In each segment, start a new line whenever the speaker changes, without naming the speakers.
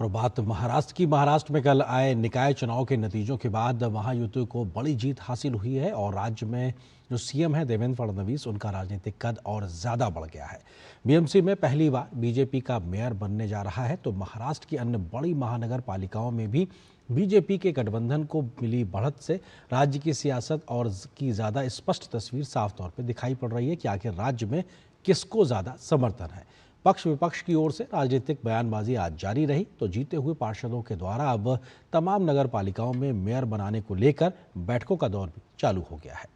और बात महाराष्ट्र में कल आए निकाय चुनाव के नतीजों के बाद महायुति को बड़ी जीत हासिल हुई है और राज्य में जो सीएम है देवेंद्र फडणवीस, उनका राजनीतिक कद और ज्यादा बढ़ गया है। बीएमसी में पहली बार बीजेपी का मेयर बनने जा रहा है, तो महाराष्ट्र की अन्य बड़ी महानगर पालिकाओं में भी बीजेपी के गठबंधन को मिली बढ़त से राज्य की सियासत और की ज्यादा स्पष्ट तस्वीर साफ तौर पर दिखाई पड़ रही है कि आखिर राज्य में किसको ज्यादा समर्थन है। पक्ष विपक्ष की ओर से राजनीतिक बयानबाजी आज जारी रही, तो जीते हुए पार्षदों के द्वारा अब तमाम नगर पालिकाओं में मेयर बनाने को लेकर बैठकों का दौर भी चालू हो गया है।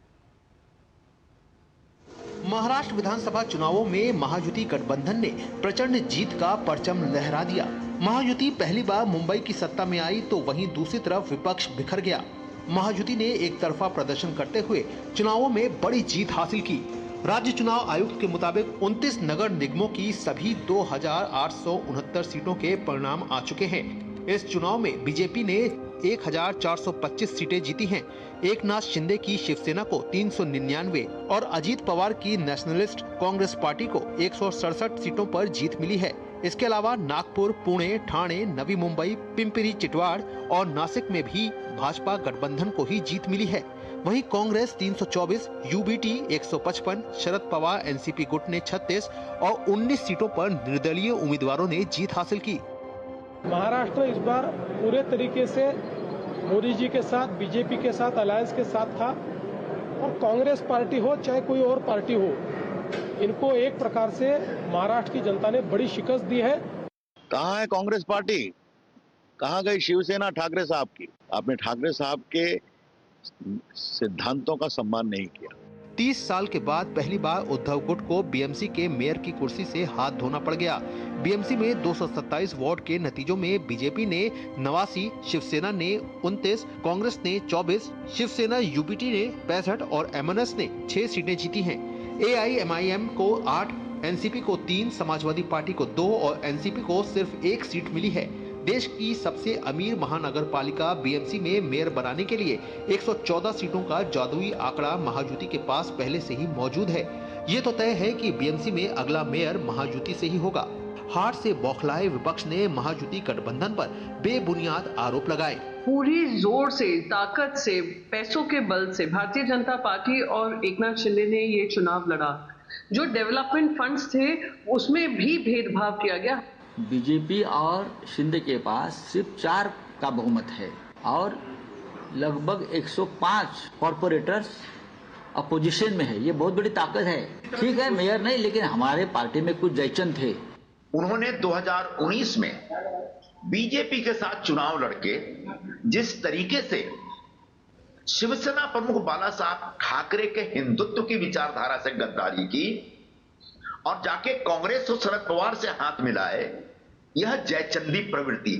महाराष्ट्र विधानसभा चुनावों में महायुति गठबंधन ने प्रचंड जीत का परचम लहरा दिया। महायुति पहली बार मुंबई की सत्ता में आई, तो वहीं दूसरी तरफ विपक्ष बिखर गया। महायुति ने एक तरफा प्रदर्शन करते हुए चुनावों में बड़ी जीत हासिल की। राज्य चुनाव आयुक्त के मुताबिक 29 नगर निगमों की सभी 2869 सीटों के परिणाम आ चुके हैं। इस चुनाव में बीजेपी ने 1425 सीटें जीती हैं। एकनाथ शिंदे की शिवसेना को 399 और अजीत पवार की नेशनलिस्ट कांग्रेस पार्टी को 167 सीटों पर जीत मिली है। इसके अलावा नागपुर, पुणे, ठाणे, नवी मुंबई, पिंपरी चिटवाड़ और नासिक में भी भाजपा गठबंधन को ही जीत मिली है। वहीं कांग्रेस 324, यूबीटी 155, शरद पवार एनसीपी गुट ने 36 और 19 सीटों पर निर्दलीय उम्मीदवारों ने जीत हासिल की।
महाराष्ट्र इस बार पूरे तरीके से मोदी जी के साथ, बीजेपी के साथ, अलायंस के साथ था और कांग्रेस पार्टी हो चाहे कोई और पार्टी हो, इनको एक प्रकार से महाराष्ट्र की जनता ने बड़ी शिकस्त दी है।
कहाँ है कांग्रेस पार्टी? कहाँ गई शिवसेना ठाकरे साहब की? आपने ठाकरे साहब के सिद्धांतों का सम्मान नहीं किया।
30 साल के बाद पहली बार उद्धव गुट को बीएमसी के मेयर की कुर्सी से हाथ धोना पड़ गया। बीएमसी में 227 वार्ड के नतीजों में बीजेपी ने 89, शिवसेना ने 29, कांग्रेस ने 24, शिवसेना यूबीटी ने 65 और एमएनएस ने 6 सीटें जीती हैं। एआईएमआईएम को 8, एनसीपी को 3, समाजवादी पार्टी को 2 और एनसीपी को सिर्फ 1 सीट मिली है। देश की सबसे अमीर महानगर पालिका बीएमसी में मेयर बनाने के लिए 114 सीटों का जादुई आंकड़ा महायुति के पास पहले से ही मौजूद है। ये तो तय है कि बीएमसी में अगला मेयर महायुति से ही होगा। हार से बौखलाए विपक्ष ने महायुति गठबंधन पर बेबुनियाद आरोप लगाए।
पूरी जोर से, ताकत से, पैसों के बल से भारतीय जनता पार्टी और एकनाथ शिंदे ने ये चुनाव लड़ा। जो डेवलपमेंट फंड्स थे उसमें भी भेदभाव किया गया।
बीजेपी और शिंदे के पास सिर्फ 4 का बहुमत है और लगभग 105 कॉर्पोरेटर्स अपोजिशन में है। ये बहुत बड़ी ताकत है। ठीक है, मेयर नहीं, लेकिन हमारे पार्टी में कुछ जयचंद थे।
उन्होंने 2019 में बीजेपी के साथ चुनाव लड़के जिस तरीके से शिवसेना प्रमुख बाला साहब ठाकरे के हिंदुत्व की विचारधारा से गद्दारी की और जाके कांग्रेस और शरद पवार से हाथ मिलाए, यह जयचंदी प्रवृत्ति।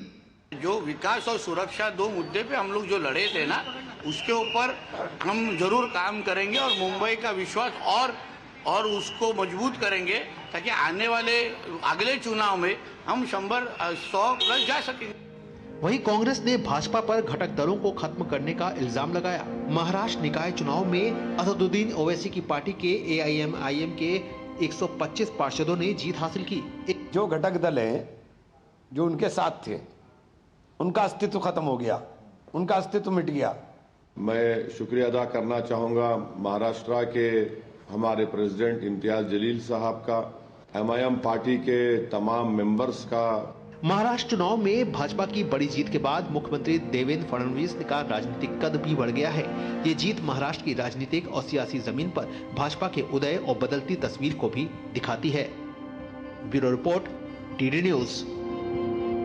जो विकास और सुरक्षा 2 मुद्दे पे हम लोग जो लड़े थे ना, उसके ऊपर हम जरूर काम करेंगे और मुंबई का विश्वास और उसको मजबूत करेंगे ताकि आने वाले अगले चुनाव में हम 100 प्लस जा सकेंगे।
वहीं कांग्रेस ने भाजपा पर घटक दलों को खत्म करने का इल्जाम लगाया। महाराष्ट्र निकाय चुनाव में असदुद्दीन ओवैसी की पार्टी के एआईएमआईएम के 125 पार्षदों ने जीत हासिल की।
जो घटक दल हैं जो उनके साथ थे, उनका अस्तित्व खत्म हो गया, उनका अस्तित्व मिट गया।
मैं शुक्रिया अदा करना चाहूंगा महाराष्ट्र के हमारे प्रेसिडेंट इम्तियाज जलील साहब का, एमआईएम पार्टी के तमाम मेंबर्स का।
महाराष्ट्र चुनाव में भाजपा की बड़ी जीत के बाद मुख्यमंत्री देवेंद्र फडणवीस का राजनीतिक कद भी बढ़ गया है। ये जीत महाराष्ट्र की राजनीतिक और सियासी जमीन पर भाजपा के उदय और बदलती तस्वीर को भी दिखाती है। Bureau report, DD news.